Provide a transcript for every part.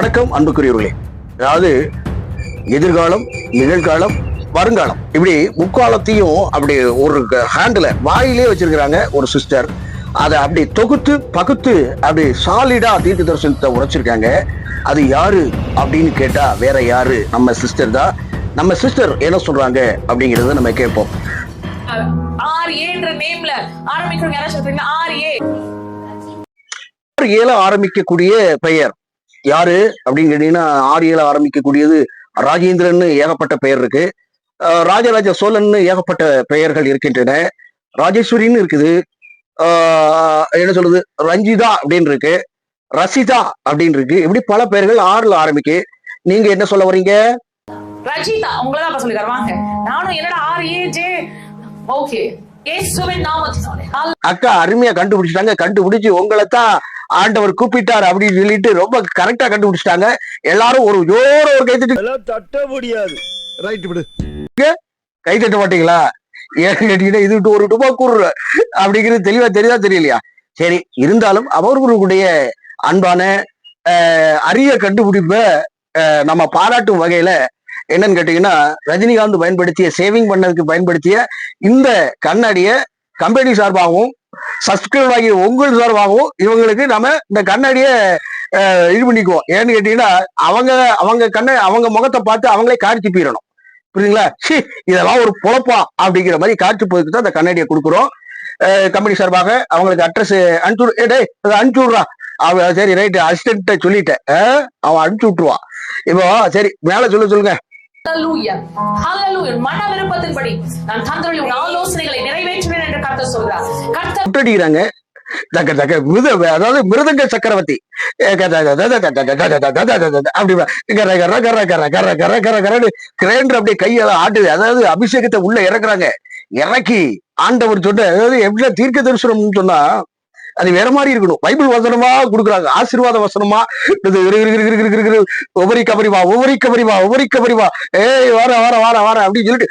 வணக்கம் அன்புக்குரியவர்களே. அதாவது எதிர்காலம், நிகழ்காலம், வருங்காலம் இப்படி முக்காலத்தையும் அப்படி ஒரு ஹேண்டில் வாயிலே வச்சிருக்கிறாங்க ஒரு சிஸ்டர். அதை அப்படி தொகுத்து பகுத்து அப்படி சாலிடா தீர்க்க தரிசனத்தை உரைச்சிருக்காங்க. அது யாரு அப்படின்னு கேட்டா வேற யாரு, நம்ம சிஸ்டர் தான். நம்ம சிஸ்டர் என்ன சொல்றாங்க அப்படிங்கறத நம்ம கேட்போம். ஆரம்பிக்கக்கூடிய பெயர் யாரு அப்படின்னு கேட்டீங்கன்னா, ஆரியல ஆரம்பிக்கக்கூடியது ராஜேந்திரன் ஏகப்பட்ட பெயர் இருக்கு. ராஜராஜ சோழன் ஏகப்பட்ட பெயர்கள் இருக்கின்றன. ராஜேஸ்வரின்னு இருக்குது. என்ன சொல்றது, ரஞ்சிதா அப்படின்னு இருக்கு, ரசிதா அப்படின்னு இருக்கு. இப்படி பல பெயர்கள் ஆறுல ஆரம்பிக்கு. நீங்க என்ன சொல்ல வரீங்க? ரஜிதா உங்களதான் சொல்லிருக்காரு. வாங்க, நானும் என்னடா ஆர்ஏஜே. ஓகே, அக்கா அருமையா கண்டுபிடிச்சிட்டாங்க. கண்டுபிடிச்சு உங்களை தான் ஆண்டவர் கூப்பிட்டார் அப்படின்னு சொல்லிட்டு ரொம்ப கரெக்டா கண்டுபிடிச்சிட்டாங்க. எல்லாரும் ஒரு ஜோர ஒரு கைத்தட்ட முடியாது. கை தட்ட மாட்டீங்களா? ஏன்னு கேட்டீங்கன்னா, இது ஒரு டுபாக்கூர் அப்படிங்கிறது தெளிவா தெரியுதா தெரியலையா? சரி, இருந்தாலும் அவர்களுடைய அன்பான அரிய கண்டுபிடிப்பை நம்ம பாராட்டும் வகையில என்னன்னு கேட்டீங்கன்னா, ரஜினிகாந்த் பயன்படுத்திய சேவிங் பண்ணதுக்கு பயன்படுத்திய இந்த கண்ணாடிய கம்பெனி சார்பாகவும் சப்ஸ்கிரைப் ஆகிய உங்கள் சார்பாகவும் இவங்களுக்கு நம்ம இந்த கண்ணாடிய இது பண்ணிக்குவோம். ஏன்னு கேட்டீங்கன்னா, அவங்க முகத்தை பார்த்து அவங்களே காட்சி பீரணும். புரியுதுங்களா? இதெல்லாம் ஒரு பொழப்பா அப்படிங்கிற மாதிரி காட்சி போதுக்கு தான் இந்த கண்ணாடியை கொடுக்குறோம். கம்பெனி சார்பாக அவங்களுக்கு அட்ரஸ் அனுப்பிச்சு விடுறா. சரி, ரைட்டு, அசிஸ்டன்ட்ட சொல்லிட்டேன், அவன் அனுப்பிச்சு விட்டுருவான். இப்போ சரி, மேல சொல்லுங்க. மன விருப்பத்தின்படி நான் தந்தையின் ஆலோசனைகளை நிறைவேற்றுவேன் என்று கர்த்தர் சொல்றார். கர்த்தர் அதாவது மிருதங்க சக்கரவர்த்தி அப்படியே கையால ஆட்டுது. அதாவது அபிஷேகத்தை உள்ள இறக்குறாங்க. இறக்கி ஆண்டவர் சொன்ன, அதாவது எப்படி தீர்க்க தரிசனம் சொன்னா அது வேற மாதிரி இருக்கணும். பைபிள் வசனமா கொடுக்குறாங்க, ஆசீர்வாத வசனமா. ஒவ்வொரு கபரிவா வார அப்படின்னு சொல்லிட்டு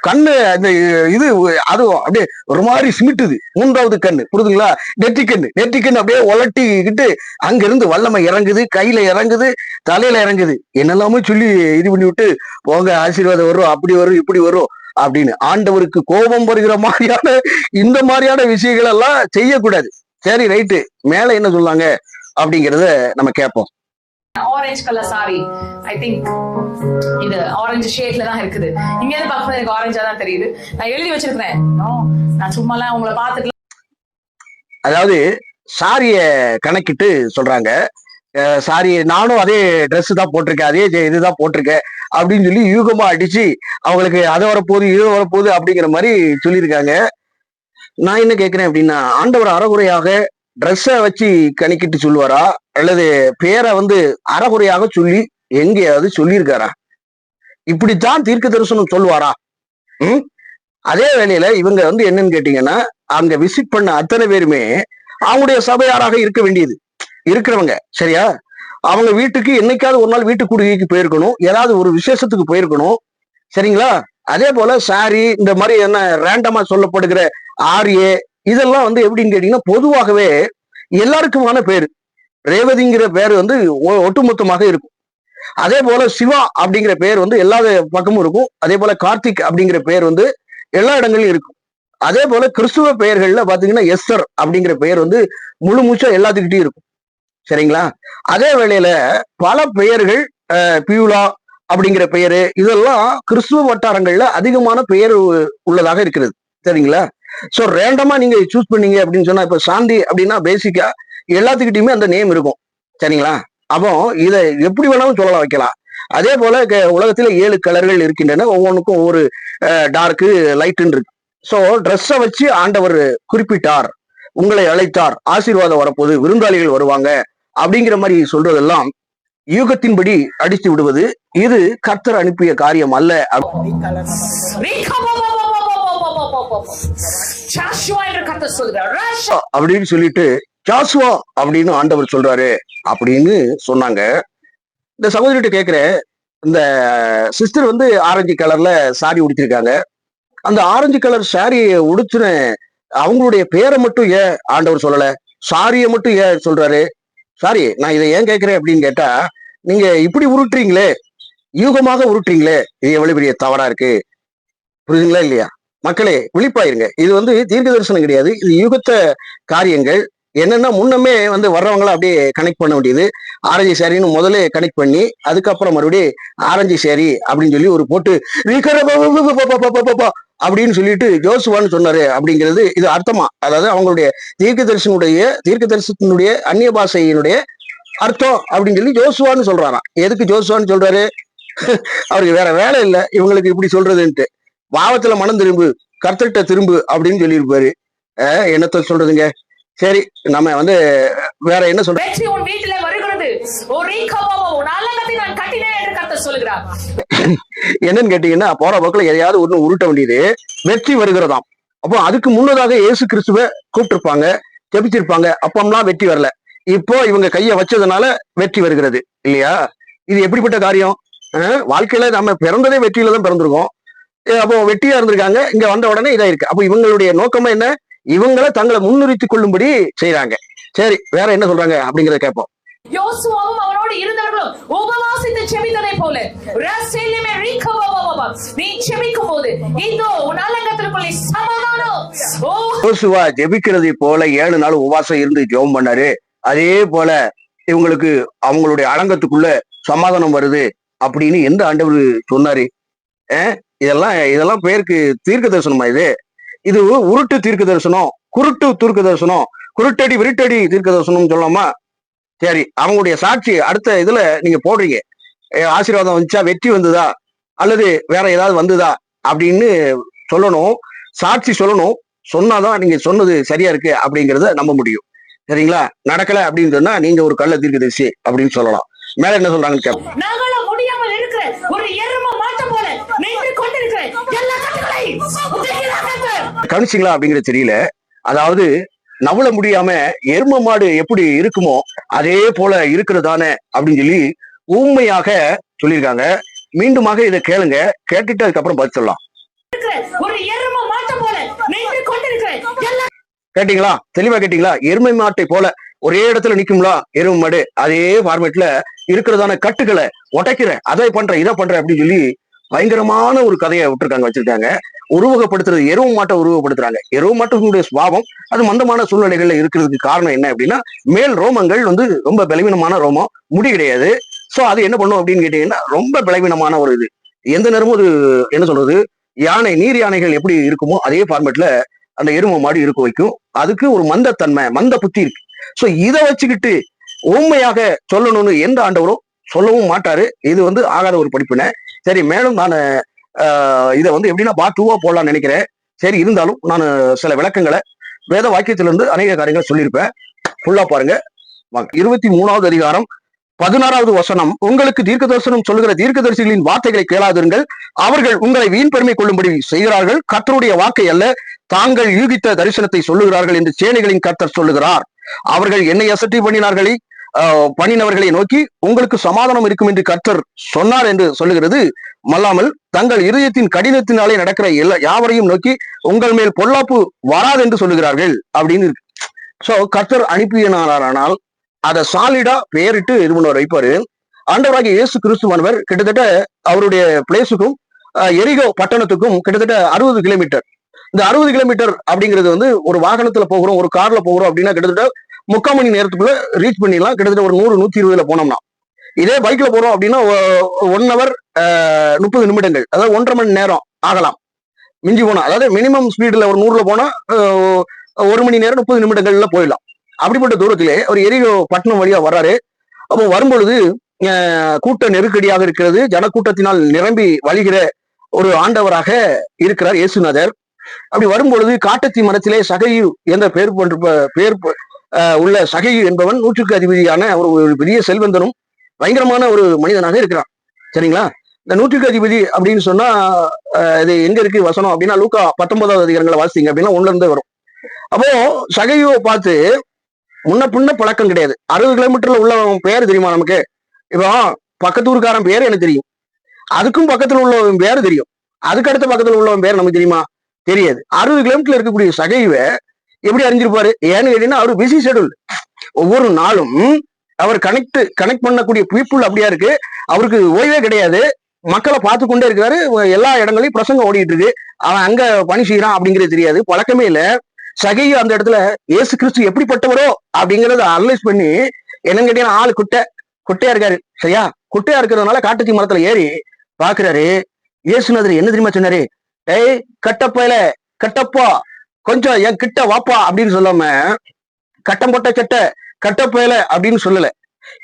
கண்ணு அந்த இது அதுவும் அப்படியே ஒரு மாதிரி சிமிட்டுது. மூன்றாவது கண்ணு புரியுதுங்களா? நெற்றிக்கண்ணு அப்படியே உலட்டிக்கிட்டு அங்க இருந்து வல்லமை இறங்குது, கையில இறங்குது, தலையில இறங்குது. என்னெல்லாமோ சொல்லி இது பண்ணி விட்டு போங்க, ஆசீர்வாதம் வரும், அப்படி வரும், இப்படி வரும் அப்படின்னு. ஆண்டவருக்கு கோபம் வருகிற மாதிரியான இந்த மாதிரியான விஷயங்கள் எல்லாம் செய்யக்கூடாது. சரி, ரைட்டு, மேல என்ன சொல்லாங்க அப்படிங்கறத நம்ம கேட்போம். Orange colour sorry, I think இது ஆரஞ்சு ஷேட்ல தான் இருக்குது. இங்க இருந்து பார்க்கும்போது எனக்கு ஆரஞ்சா தான் தெரியுது. நான் எழுதி வச்சிருக்கிறேன், நான் சும்மாலாம் உங்களை பார்த்துட்டு. அதாவது சாரிய கணக்கிட்டு சொல்றாங்க. சாரி, நானும் அதே ட்ரெஸ் தான் போட்டிருக்கேன், அதே இதுதான் போட்டிருக்கேன் அப்படின்னு சொல்லி யூகமா அடிச்சு அவங்களுக்கு அதை வரப்போகுது இது வரப்போகுது அப்படிங்கிற மாதிரி சொல்லியிருக்காங்க. நான் என்ன கேட்கிறேன் அப்படின்னா, ஆண்டவர் அறகுறையாக ட்ரெஸ்ஸை வச்சு கணக்கிட்டு சொல்லுவாரா, அல்லது பேரை அறகுறையாக சொல்லி எங்கேயாவது சொல்லியிருக்காரா? இப்படித்தான் தீர்க்க தரிசனம் சொல்லுவாரா? அதே வேளையில இவங்க என்னன்னு கேட்டீங்கன்னா, அங்க விசிட் பண்ண அத்தனை பேருமே அவங்களுடைய சபையாராக இருக்க வேண்டியது இருக்கிறவங்க. சரியா? அவங்க வீட்டுக்கு என்னைக்காவது ஒரு நாள் வீட்டு குடிகைக்கு போயிருக்கணும், ஏதாவது ஒரு விசேஷத்துக்கு போயிருக்கணும். சரிங்களா? அதே போல சாரி, இந்த மாதிரி என்ன ரேண்டமா சொல்லப்படுகிற ஆர்ஏ, இதெல்லாம் எப்படின்னு கேட்டீங்கன்னா, பொதுவாகவே எல்லாருக்குமான பேரு. ரேவதிங்கிற பேர் ஒட்டுமொத்தமாக இருக்கும். அதே போல சிவா அப்படிங்கிற பேர் எல்லா பக்கமும் இருக்கும். அதே போல கார்த்திக் அப்படிங்கிற பேர் எல்லா இடங்களிலும் இருக்கும். அதே போல கிறிஸ்துவ பெயர்கள்ல பாத்தீங்கன்னா எஸ்தர் அப்படிங்கிற பெயர் முழு மூச்சா எல்லாத்துக்கிட்டையும் இருக்கும். சரிங்களா? அதே வேளையில பல பெயர்கள், பியூலா அப்படிங்கிற பெயரு, இதெல்லாம் கிறிஸ்துவ வட்டாரங்கள்ல அதிகமான பெயர் உள்ளதாக இருக்கிறது. சரிங்களா? சோ ரேண்டமா நீங்க சூஸ் பண்ணீங்க அப்படின்னு சொன்னா, இப்ப சாந்தி அப்படின்னா பேசிக்கா எல்லாத்துக்கிட்டையுமே அந்த நேம் இருக்கும். சரிங்களா? அப்போ இதை எப்படி வேணாலும் சொல்லலாம், வைக்கலாம். அதே போல உலகத்துல 7 கலர்கள் இருக்கின்றன, ஒவ்வொன்றுக்கும் ஒவ்வொரு டார்க்கு லைட்டுன்னு இருக்கு. சோ ட்ரெஸ்ஸை வச்சு ஆண்டவர் குறிப்பிட்டார், உங்களை அழைத்தார், ஆசீர்வாதம் வரப்போது, விருந்தாளிகள் வருவாங்க அப்படிங்கிற மாதிரி சொல்றதெல்லாம் யூகத்தின்படி அடித்து விடுவது. இது கர்த்தர் அனுப்பிய காரியம் அல்ல அப்படின்னு சொல்லிட்டு ஜாசுவா அப்படின்னு ஆண்டவர் சொல்றாரு அப்படின்னு சொன்னாங்க. இந்த சகோதரிட்ட கேட்கிறேன், இந்த சிஸ்டர் ஆரஞ்சு கலர்ல சாரி உடுத்திருக்காங்க. அந்த ஆரஞ்சு கலர் சாரியை உடுத்துன அவங்களுடைய பேரை மட்டும் ஏன் ஆண்டவர் சொல்லல, சாரியை மட்டும் ஏன் சொல்றாரு? சாரி, நான் இதை ஏன் கேட்கிறேன் அப்படின்னு கேட்டா, நீங்க இப்படி உருட்டுறீங்களே, யூகமாக உருட்டுறீங்களே, இது எவ்வளவு பெரிய தவறா இருக்கு. புரியுதுங்களா இல்லையா? மக்களே விழிப்பாயிருங்க. இது தீர்க்க தரிசனம் கிடையாது. இது யூகத்த காரியங்கள். என்னன்னா முன்னமே வர்றவங்கள அப்படியே கனெக்ட் பண்ண வேண்டியது. ஆரஞ்சு சேரின்னு முதல்ல கனெக்ட் பண்ணி, அதுக்கப்புறம் மறுபடியும் ஆரஞ்சு சேரி அப்படின்னு சொல்லி ஒரு போட்டு அப்படின்னு சொல்லிட்டு ஜோசுவான்னு சொன்னாரு அப்படிங்கிறது இது அர்த்தமா? அதாவது அவங்களுடைய தீர்க்க தரிசனத்தினுடைய அந்நிய பாஷையினுடைய அர்த்தம் அப்படின்னு சொல்லி ஜோசுவான்னு சொல்றாராம். எதுக்கு ஜோசுவான்னு சொல்றாரு? அவருக்கு வேற வேலை இல்லை இவங்களுக்கு இப்படி சொல்றதுன்ட்டு. பாவத்துல மனம் திரும்பு, கர்த்தர்கிட்ட திரும்பு அப்படின்னு சொல்லியிருப்பாரு. என்னத்த சொல்றதுங்க. சரி, நம்ம வேற என்ன சொல்ற, வெற்றி உன் வீட்டிலே வருகிறது. நான் கட்டினேன் என்று கர்த்தர் சொல்லுகிறார். என்னன்னு கேட்டீங்கன்னா, போற போக்குல எதையாவது ஒண்ணு உருட்ட வேண்டியது வெற்றி வருகிறதாம். அப்போ அதுக்கு முன்னதாக இயேசு கிறிஸ்துவ கூப்பிட்டிருப்பாங்க, ஜெபிச்சிருப்பாங்க, அப்பம்லாம் வெற்றி வரல. இப்போ இவங்க கைய வச்சதுனால வெற்றி வருகிறது இல்லையா? இது எப்படிப்பட்ட காரியம்? வாழ்க்கையில நம்ம பிறந்ததே வெற்றியில தான் பிறந்திருக்கோம். அப்போ வெற்றியா இருந்திருக்காங்க, இங்க வந்த உடனே இதா இருக்கு. அப்போ இவங்களுடைய நோக்கமா என்ன? இவங்களை தங்களை முன்னிறுத்திக் கொள்ளும்படி செய்யறாங்க. சரி, வேற என்ன சொல்றாங்க அப்படிங்கறத கேட்போம். யோசுவாவும் அவனோடு இருந்தவர்களும் உபவாசித்து ஜெபித்ததை போல நீ ஜெபிக்கும் போது இதோ உன் அலங்கத்திற்குள்ளே சமாதானம். யோசுவா ஜெபிக்கிறதை போல 7 நாள் உபவாசம் இருந்து ஜெபம் பண்ணாரு. அதே போல இவங்களுக்கு அவங்களுடைய அலங்கத்துக்குள்ள சமாதானம் வருது அப்படின்னு எந்த ஆண்டவர் சொன்னாரு? இதெல்லாம் பேருக்கு தீர்க்க தரிசனமா? இது உருட்டு தீர்க்க தரிசனம், குருட்டு தீர்க்க தரிசனம், குருட்டடி விருட்டடி தீர்க்க தரிசனம் சொல்லலாமா? சரி, அவங்களுடைய சாட்சி அடுத்த இதுல நீங்க போடுறீங்க. ஆசீர்வாதம் வந்துச்சா, வெற்றி வந்ததா, அல்லது வேற ஏதாவது வந்ததா அப்படின்னு சொல்லணும், சாட்சி சொல்லணும். சொன்னாதான் நீங்க சொன்னது சரியா இருக்கு அப்படிங்கிறத நம்ப முடியும். சரிங்களா? நடக்கல அப்படின்னு சொன்னா நீங்க ஒரு கள்ள தீர்க்கதரிசி அப்படின்னு சொல்லலாம். மேல என்ன சொல்றாங்கன்னு கேட்போம். முடியாமல் இருக்கிற ஒரு எரும மாட்டை போல நின்று கொண்டிருக்கிற எல்லா கட்டுகளையும் கவனிச்சிங்களா அப்படிங்கிற தெரியல. அதாவது நவள முடியாம எரும மாடு எப்படி இருக்குமோ அதே போல இருக்கிறதானே அப்படின்னு சொல்லி ஊமையாக சொல்லியிருக்காங்க. மீண்டுமாக இதை கேளுங்க, கேட்டுட்டு அதுக்கப்புறம் பதில் சொல்லலாம். கேட்டீங்களா? தெளிவா கேட்டீங்களா? எருமை மாட்டை போல ஒரே இடத்துல நிக்கும்ல எருமை மாடு, அதே ஃபார்மேட்ல இருக்கிறதான கட்டுகளை உடைக்கிற, அதை பண்ற, இதை பண்ற அப்படின்னு சொல்லி பயங்கரமான ஒரு கதையை வச்சிருக்காங்க. உருவகப்படுத்துறது எருவு மாட்டை உருவகப்படுத்துறாங்க. எருவு மாட்டத்தினுடைய சுபாவம் அது மந்தமான சூழ்நிலைகள்ல இருக்கிறதுக்கு காரணம் என்ன அப்படின்னா, மேல் ரோமங்கள் ரொம்ப பலவீனமான ரோமம், முடி கிடையாது. சோ அது என்ன பண்ணும் அப்படின்னு கேட்டீங்கன்னா, ரொம்ப பலவீனமான ஒரு இது. எந்த நேரமும் அது என்ன சொல்றது, யானை, நீர் யானைகள் எப்படி இருக்குமோ அதே ஃபார்மேட்ல அந்த எரும மாடு இருக்க வைக்கும். அதுக்கு ஒரு மந்தத்தன்மை, மந்த புத்தி இருக்கு. சோ இதை வச்சுக்கிட்டு உண்மையாக சொல்லணும்னு எந்த ஆண்டவரும் சொல்லவும் மாட்டாரு. இது ஆகாத ஒரு படிப்பினை. சரி, மேலும் நான் இதை எப்படின்னா பார்ட் 2 போடலாம்னு நினைக்கிறேன். சரி, இருந்தாலும் நான் சில விளக்கங்களை வேத வாக்கியத்திலிருந்து அநேக காரியங்களை சொல்லியிருப்பேன். ஃபுல்லா பாருங்க. 23வது அதிகாரம் 16வது வசனம். உங்களுக்கு தீர்க்க தரிசனம் சொல்லுகிற தீர்க்கதரிசிகளின் வார்த்தைகளை கேளாதிருங்கள், அவர்கள் உங்களை வீண் பெருமை கொள்ளும்படி செய்கிறார்கள். கர்த்தருடைய வாக்கை அல்ல, தாங்கள் யூகித்த தரிசனத்தை சொல்லுகிறார்கள் என்று சேனைகளின் கர்த்தர் சொல்லுகிறார். அவர்கள் என்னை அசட்டை பண்ணினவர்களை நோக்கி உங்களுக்கு சமாதானம் இருக்கும் என்று கர்த்தர் சொன்னார் என்று சொல்லுகிறது மல்லாமல், தங்கள் இருதயத்தின் கடினத்தினாலே நடக்கிற யாவரையும் நோக்கி உங்கள் மேல் பொல்லாப்பு வராது என்று சொல்லுகிறார்கள் அப்படின்னு இருக்கு. சோ கர்த்தர் அனுப்பினாரானால் அதை சாலிடா பெயரிட்டு இது பண்ணுவார், வைப்பாரு. ஆண்டவராகிய இயேசு கிறிஸ்துவானவர் கிட்டத்தட்ட அவருடைய பிளேஸுக்கும் எரிகோ பட்டணத்துக்கும் கிட்டத்தட்ட 60 கிலோமீட்டர். இந்த 60 கிலோமீட்டர் அப்படிங்கிறது ஒரு வாகனத்துல போகிறோம், ஒரு கார்ல போகிறோம் அப்படின்னா கிட்டத்தட்ட 3/4 மணி நேரத்துக்குள்ள ரீச் பண்ணிடலாம். கிட்டத்தட்ட ஒரு 100-120 போனோம்னா. இதே பைக்ல போறோம் அப்படின்னா 1 hour 30 நிமிடங்கள், அதாவது 1.5 மணி நேரம் ஆகலாம் மிஞ்சி போனா. அதாவது மினிமம் ஸ்பீட்ல ஒரு 100ல போனா 1 மணி நேரம் 30 நிமிடங்கள்ல போயிடலாம். அப்படிப்பட்ட தூரத்திலே ஒரு எரிகோ பட்டணம் வழியா வர்றாரு. அப்போ வரும்பொழுது கூட்ட நெருக்கடியாக இருக்கிறது, ஜனக்கூட்டத்தினால் நிரம்பி வழிகிற ஒரு ஆண்டவராக இருக்கிறார் இயேசுநாதர். அப்படி வரும்பொழுது காட்டத்தி மரத்திலே சகையு என்ற பேர் உள்ள சகையு என்பவன் 100க்கு அதிபதியான ஒரு பெரிய செல்வந்தனும் பயங்கரமான ஒரு மனிதனாக இருக்கிறான். சரிங்களா? இந்த 100க்கு அதிபதி அப்படின்னு சொன்னா இது எங்க இருக்கு வசனம் அப்படின்னா, லூக்கா 19வது அதிகாரங்களை வாசிங்க அப்படின்னா 1ல இருந்தே வரும். அப்போ சகையுவை பார்த்து முன்ன பின்ன பழக்கம் கிடையாது. 60 கிலோமீட்டர்ல உள்ளவன் பேரு தெரியுமா நமக்கு? இப்போ பக்கத்து ஊருக்காரன் பேரு எனக்கு தெரியும், அதுக்கும் பக்கத்துல உள்ளவன் பேரு தெரியும், அதுக்கு அடுத்த பக்கத்துல உள்ளவன் பேர் நமக்கு தெரியுமா? தெரியாது. 60 கிலோமீட்டர்ல இருக்கக்கூடிய சகையுவை எப்படி அறிஞ்சிருப்பாரு? ஏன்னு கேட்டீங்கன்னா அவரு பிஸி ஷெடியூல். ஒவ்வொரு நாளும் அவர் கனெக்ட் பண்ணக்கூடிய பீப்புள் அப்படியா இருக்கு. அவருக்கு ஓய்வே கிடையாது. மக்களை பார்த்து கொண்டே இருக்கிறாரு. எல்லா இடங்களையும் பிரசங்கம் ஓடிட்டு இருக்கு. அவன் அங்க பணி செய்யறான் அப்படிங்கிறது தெரியாது. பழக்கமே இல்ல. சகையு அந்த இடத்துல இயேசு கிறிஸ்து எப்படிப்பட்டவரோ அப்படிங்கறத அனலைஸ் பண்ணி என்னன்னு கேட்டீங்கன்னா ஆளு குட்டையா இருக்காரு. சரியா? குட்டையா இருக்கிறதுனால காட்டுச்சி மரத்துல ஏறி பாக்குறாரு. இயேசுநாதர் என்ன தெரியுமா சொன்னாரு? டேய் கட்டப்பையில கட்டப்பா கொஞ்சம் என் கிட்ட வாப்பா அப்படின்னு சொல்லாம கட்டம் போட்ட சட்டை கட்டப்பையில அப்படின்னு சொல்லல.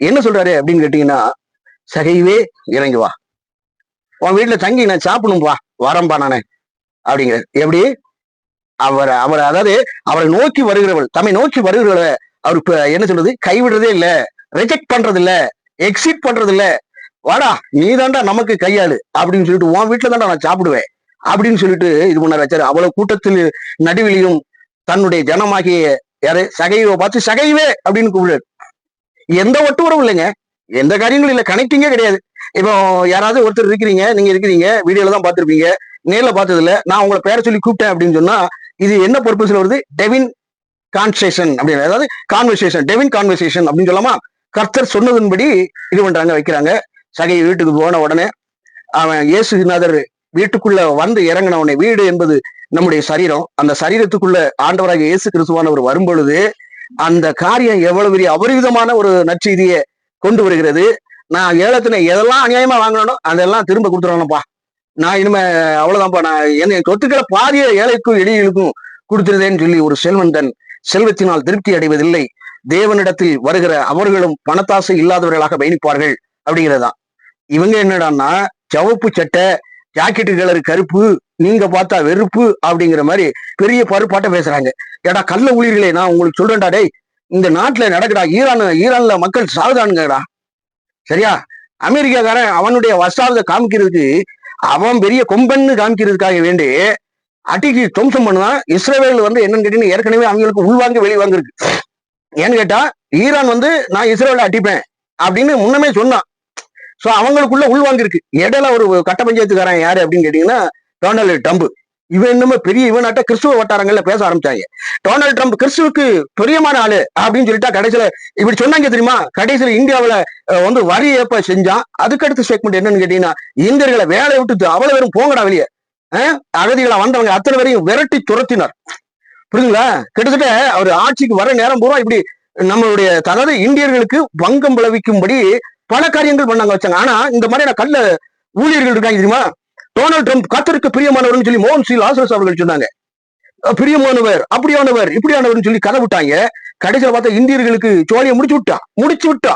என்ன சொல்றாரு அப்படின்னு கேட்டீங்கன்னா, சகைவே இறங்கி வா, உன் வீட்டுல தங்கி நான் சாப்பிடணும்பா, வரம்பா நானே அப்படிங்கிற. எப்படி அவர் அவர் அதாவது அவரை நோக்கி வருகிறவள், தம்மை நோக்கி வருகிறவள அவர் என்ன சொல்றது, கைவிடுறதே இல்ல, ரிஜெக்ட் பண்றது இல்ல, எக்ஸிட் பண்றது இல்ல. வாடா நீ தாண்டா நமக்கு கையாளு அப்படின்னு சொல்லிட்டு உன் வீட்டுல தாண்டா நான் சாப்பிடுவேன் அப்படின்னு சொல்லிட்டு இது பண்ண வச்சாரு. அவ்வளவு கூட்டத்தில் நடுவிலையும் தன்னுடைய ஜனமாகிய யாரு சகைவை பார்த்து சகைவே அப்படின்னு கூப்பிடுறாரு. எந்த ஒட்டு உறவும் இல்லைங்க, எந்த காரியங்களும் இல்ல, கனெக்டிங்கே கிடையாது. இப்போ யாராவது ஒருத்தர் இருக்கிறீங்க, நீங்க இருக்கிறீங்க, வீடியோல தான் பார்த்திருப்பீங்க, நேர்ல பார்த்தது இல்ல, நான் உங்களை பேரை சொல்லி கூப்பிட்டேன் அப்படின்னு சொன்னா இது என்ன பர்பஸ்ல வருது? டெவின் கான்வர்சேஷன் அப்படின்னு, அதாவது கான்வர்சேஷன், டெவின் கான்வர்சேஷன் அப்படின்னு சொல்லாமா. கர்த்தர் சொன்னதன்படி இது பண்றாங்க, வைக்கிறாங்க. சகை வீட்டுக்கு போன உடனே அவன் இயேசுநாதர் வீட்டுக்குள்ள வந்து இறங்கின உடனே, வீடு என்பது நம்முடைய சரீரம், அந்த சரீரத்துக்குள்ள ஆண்டவராக இயேசு கிறிஸ்துவானவர் வரும் பொழுது அந்த காரியம் எவ்வளவு பெரிய அபரிவிதமான ஒரு நற்செய்தியை கொண்டு வருகிறது. நான் ஏலத்தின எதெல்லாம் அநியாயமா வாங்கணும் அதெல்லாம் திரும்ப கொடுத்துருவானப்பா, நான் இனிமே அவ்வளவுதான்ப்பா, நான் என் சொத்துக்களை பாதிய ஏழைக்கும் எளியலுக்கும் கொடுத்துருதேன்னு சொல்லி ஒரு செல்வன் தன் செல்வத்தினால் திருப்தி அடைவதில்லை, தேவனிடத்தில் வருகிற அவர்களும் பணத்தாசை இல்லாதவர்களாக பயணிப்பார்கள் அப்படிங்கிறதான். இவங்க என்னடான்னா சிவப்பு சட்டை, ஜாக்கெட்டு கலர் கருப்பு, நீங்க பார்த்தா வெறுப்பு அப்படிங்கிற மாதிரி பெரிய பருப்பாட்ட பேசுறாங்க. ஏடா கள்ள ஊழியர்களே, நான் உங்களுக்கு சொல்றேன்டா, டேய் இந்த நாட்டுல நடக்குடா, ஈரான்ல மக்கள் சாகுதானுங்கடா. சரியா? அமெரிக்காக்காரன் அவனுடைய வசாலத்தை காமிக்கிறதுக்கு, அவன் பெரிய கொம்பன்னு காமிக்கிறதுக்காக வேண்டி அடிக்கு துவம்சம் பண்ணுவான். இஸ்ரேல் வந்து என்னன்னு கேட்டீங்கன்னா ஏற்கனவே அவங்களுக்கு உள்வாங்க வெளிவாங்க இருக்கு. ஏன்னு கேட்டா ஈரான் வந்து நான் இஸ்ரேல அடிப்பேன் அப்படின்னு முன்னமே சொன்னான். சோ அவங்களுக்குள்ள உள்வாங்க இருக்கு. இடையில ஒரு கட்ட பஞ்சாயத்துக்காரன் யாரு அப்படின்னு கேட்டீங்கன்னா டொனால்டு ட்ரம்ப். இவன் இன்னும் பெரிய இவனாட்ட கிறிஸ்துவ வட்டாரங்கள்ல பேச ஆரம்பிச்சாங்க. டொனால்டு ட்ரம்ப் கிறிஸ்துவுக்கு பிரியமான ஆளு அப்படின்னு சொல்லிட்டா கடைசியில இப்படி சொன்னாங்க தெரியுமா. கடைசியில இந்தியாவில வந்து வரி ஏற்ப செஞ்சான். அதுக்கடுத்த ஸ்டேட்மெண்ட் என்னன்னு கேட்டீங்கன்னா, இந்தியர்களை வேலையை விட்டு அவ்வளவு பேரும் போங்கடா வெளியே, அகதிகளை வந்தவங்க அத்தனை பேரையும் விரட்டி துரத்தினார். புரியுதுங்களா? கிட்டத்தட்ட அவர் ஆட்சிக்கு வர நேரம் பூரா இப்படி நம்மளுடைய அதாவது இந்தியர்களுக்கு பங்கம் விளைவிக்கும்படி பல காரியங்கள் பண்ணாங்க வச்சாங்க. ஆனா இந்த மாதிரியான கள்ள ஊழியர்கள் இருக்காங்க தெரியுமா. டொனால்டு ட்ரம்ப் கர்த்தருக்கு பிரியமானவர்னு சொல்லி மோகன் சி லாசரஸ் அவர்கள் சொன்னாங்க. பிரியமானவர், அப்படியானவர், இப்படியானவர்னு சொல்லி கதை விட்டாங்க. கடைசியில் பார்த்தா இந்தியர்களுக்கு சோழியை முடிச்சு விட்டா.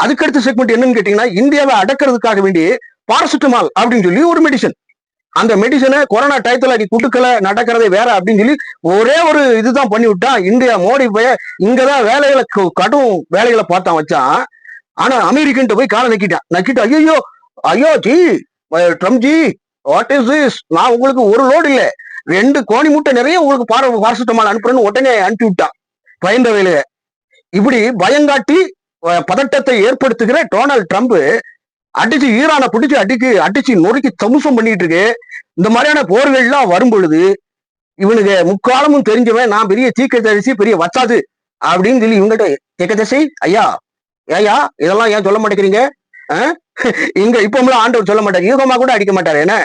அதுக்கடுத்த செக்மெண்ட் என்னன்னு கேட்டீங்கன்னா, இந்தியாவை அடக்கிறதுக்காக வேண்டி பாராசிட்டமால் அப்படின்னு சொல்லி ஒரு மெடிசன், அந்த மெடிசனை கொரோனா டயத்துல நீ குடுக்கல நடக்கிறதே வேற அப்படின்னு சொல்லி ஒரே ஒரு இதுதான் பண்ணி விட்டா. இந்தியா மோடி போய் இங்கதான் வேலைகளை கடும் வேலைகளை பார்த்தான் வச்சான். ஆனா அமெரிக்கன் போய் காலை நக்கிட்டு ஐயோ G Trump G, what is this, நான் உங்களுக்கு ஒரு லோடு இல்ல 2 கோணி மூட்டை நிறைய உங்களுக்கு பாராசிட்டமால் அனுப்புறேன்னு உடனே அனுப்பி விட்டான் பயந்த வேலையை. இப்படி பயங்காட்டி பதட்டத்தை ஏற்படுத்துகிற டொனால்டு ட்ரம்ப் அடிச்சு ஈரானை பிடிச்சு அடிச்சு நொறுக்கி தமுசம் பண்ணிட்டு இருக்கு. இந்த மாதிரியான போர்கள்லாம் வரும் பொழுது இவனுக்கு முக்காலமும் தெரிஞ்சவன், நான் பெரிய தீக்கதரிசி, பெரிய வச்சாது அப்படின்னு சொல்லி இவங்ககிட்ட தீக்கதரிசி ஐயா இதெல்லாம் ஏன் சொல்ல மாட்டேங்கிறீங்க? இங்க இப்ப ஆண்டவர் சொல்ல மாட்டாரு, யூகமா கூட அடிக்க மாட்டாரு என்ன.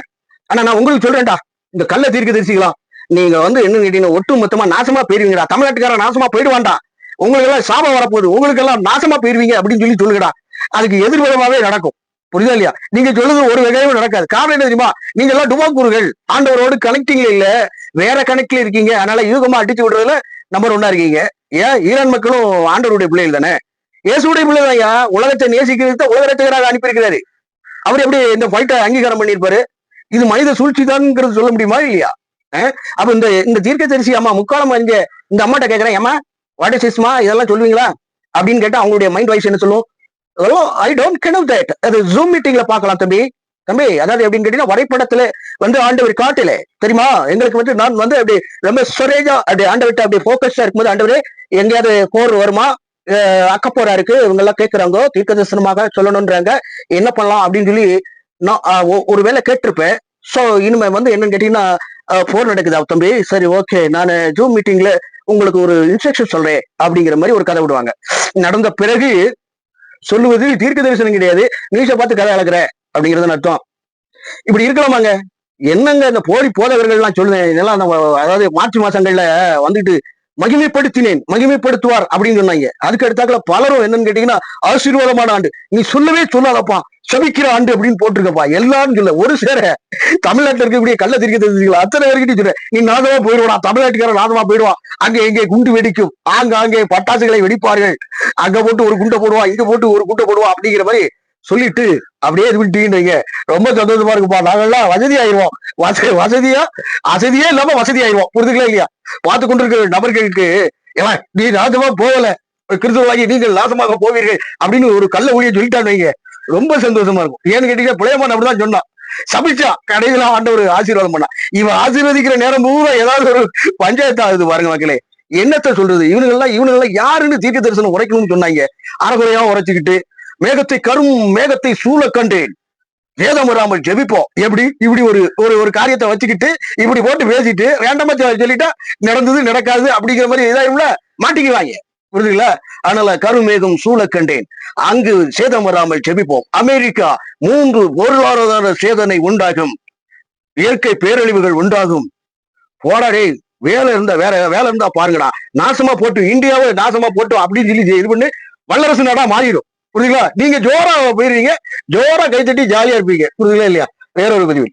ஆனா நான் உங்களுக்கு சொல்றேன்டா, இந்த கள்ள தீர்க்கதரிசிக்கலாம் நீங்க வந்து என்ன கேட்டீங்கன்னா ஒட்டு மொத்தமா நாசமா போயிருவீங்கடா, தமிழ்நாட்டுக்காரன் நாசமா போயிடுவான்டா, உங்களுக்கு எல்லாம் சாபம் வரப்போகுது, உங்களுக்கு எல்லாம் நாசமா போயிருவீங்க அப்படின்னு சொல்லி சொல்லுங்கடா. அதுக்கு எதிர்விதமாவே நடக்கும். புரியுதா இல்லையா? நீங்க சொல்றது ஒரு வகையும் நடக்காது. காரணம் என்ன தெரியுமா? நீங்க எல்லாம் டுபாக்கூறுகள், ஆண்டவரோடு கனெக்டிங்ல இல்ல, வேற கனெக்ட்ல இருக்கீங்க. அதனால யூகமா அடிச்சு விடுறதுல நம்பர் 1 இருக்கீங்க. ஏன் ஈரான் மக்களும் ஆண்டவருடைய பிள்ளைகள் தானே, இயேசுடைய பிள்ளைகள் ஐயா. உலகத்தை நேசிக்கிறது உலக ரட்சகராக அனுப்பியிருக்கிறாரு. அவர் எப்படி இந்த ஃபைட்டை அங்கீகாரம் பண்ணியிருப்பாரு? இது மனித சூழ்ச்சி தான்ங்கிறது சொல்ல முடியுமா இல்லையா? அப்ப இந்த தீர்க்கதரிசி அம்மா முக்காலம் இங்க இந்த அம்மாட்ட கேட்கிறேன், ஏமா வாட் இஸ் இஸ்மா இதெல்லாம் சொல்லுவீங்களா அப்படின்னு கேட்டா அவங்களுடைய மைண்ட் வாய்ஸ் என்ன சொல்லும்? I don't can of that. அது ஜூம் மீட்டிங்ல பார்க்கலாம் தம்பி. அதாவது எப்படின்னு கேட்டீங்கன்னா, வரைபடத்துல வந்து ஆண்டவர் காட்டல தெரியுமா எங்களுக்கு வந்து, நான் வந்து அப்படி ரொம்ப ஸ்டோரேஜா அப்படி ஆண்டவர்கிட்ட அப்படி போக்கஸ்டா இருக்கும்போது, ஆண்டவரே எங்கேயாவது போர் வருமா, அக்கப்போரா இருக்கு, இவங்க எல்லாம் கேட்கிறாங்க, தீர்க்க தரிசனமாக சொல்லணும்ன்றாங்க, என்ன பண்ணலாம் அப்படின்னு சொல்லி நான் ஒருவேளை கேட்டிருப்பேன். சோ இனிமே வந்து என்னன்னு கேட்டீங்கன்னா, போர் நடக்குதா தம்பி, சரி ஓகே நான் ஜூம் மீட்டிங்ல உங்களுக்கு ஒரு இன்ஸ்ட்ரக்ஷன் சொல்றேன் அப்படிங்கிற மாதிரி ஒரு கதை விடுவாங்க. நடந்த பிறகு சொல்லுவது தீர்க்க தரிசனம் கிடையாது. நியூஸை பார்த்து கதை அளக்குற அப்படிங்கறது அர்த்தம். இப்படி இருக்கலாமாங்க? என்னங்க இந்த போலி போதவர்கள் எல்லாம் சொல்லுவேன். இதெல்லாம் அதாவது மார்ச் மாசங்கள்ல வந்துட்டு மகிமைப்படுத்தினேன், மகிமைப்படுத்துவார் அப்படின்னு சொன்னாங்க. அதுக்கு அடுத்தாக்குல பலரும் என்னன்னு கேட்டீங்கன்னா ஆசீர்வாதமான ஆண்டு, நீ சொல்லவே சொல்லாதப்பா, சபிக்கிற ஆண்டு அப்படின்னு போட்டிருக்கப்பா. எல்லாரும் சொல்ல ஒரு சேர தமிழ்நாட்டில் இருக்கக்கூடிய கள்ள தீர்க்க தரிசிகள் அத்தனை பேர்கிட்ட சொல்ற, நீ நாதமா போயிடுவான், தமிழ்நாட்டுக்காரன் நாதமா போயிடுவான், அங்க எங்கே குண்டு வெடிக்கும், ஆங்காங்கே பட்டாசுகளை வெடிப்பார்கள், அங்க போட்டு ஒரு குண்டை போடுவான், இங்க போட்டு ஒரு குண்டை போடுவான் அப்படிங்கிற மாதிரி சொல்லிட்டு அப்படியே இது விட்டீங்க. ரொம்ப சந்தோஷமா இருக்குப்பா. நாங்கெல்லாம் வசதி ஆயிடுவோம், வசதியா அசதியே இல்லாம வசதி ஆயிடுவோம். புரிஞ்சுக்கலாம் இல்லையா? பார்த்து கொண்டிருக்கிற நபர்களுக்கு ஏன் நீ நாசமா போகல, கிறிஸ்துவாகி நீங்கள் நாசமாக போவீர்கள் அப்படின்னு ஒரு கள்ள ஊழியை சொல்லிட்டான்னு வைங்க, ரொம்ப சந்தோஷமா இருக்கும். ஏன்னு கேட்டீங்கன்னா பிள்ளையம்மா அப்படிதான் சொன்னான், சபிச்சா கடைசியில ஆண்டவர் ஆசீர்வாதம் பண்ணா. இவன் ஆசீர்வதிக்கிற நேரம் பூரா ஏதாவது ஒரு பஞ்சாயத்து ஆகுது பாருங்க மக்களே. என்னத்த சொல்றது? இவனுங்கெல்லாம் யாருன்னு தீர்க்க தரிசனம் உரைக்கணும்னு சொன்னாங்க. அறகுறையா உரைச்சுக்கிட்டு மேகத்தை கரும் மேகத்தை சூழ கண்டேன், வேதம் வராமல் ஜெபிப்போம். எப்படி இப்படி ஒரு காரியத்தை வச்சுக்கிட்டு இப்படி போட்டு பேசிட்டு வேண்டாமா சொல்லிட்டா நடந்தது நடக்காது அப்படிங்கிற மாதிரி இதாயிம்ல மாட்டிக்குவாங்க. புரியுதுங்களா? அதனால கருமேகம் சூழ கண்டேன், அங்கு சேதம் வராமல் ஜெபிப்போம். அமெரிக்கா 3 பொருளாதார சேதனை உண்டாகும், இயற்கை பேரழிவுகள் உண்டாகும். போடாடே, வேலை இருந்தா பாருங்கடா, நாசமா போட்டு இந்தியாவை நாசமா போட்டு அப்படின்னு சொல்லி இது பண்ணு வல்லரசு நாடா மாறிடும். புரியுதுங்களா? நீங்க ஜோரா போயிருவீங்க, ஜோரா கைத்தட்டி ஜாலியா இருப்பீங்க. புரியுதுங்களா இல்லையா? வேற ஒரு பதிவு.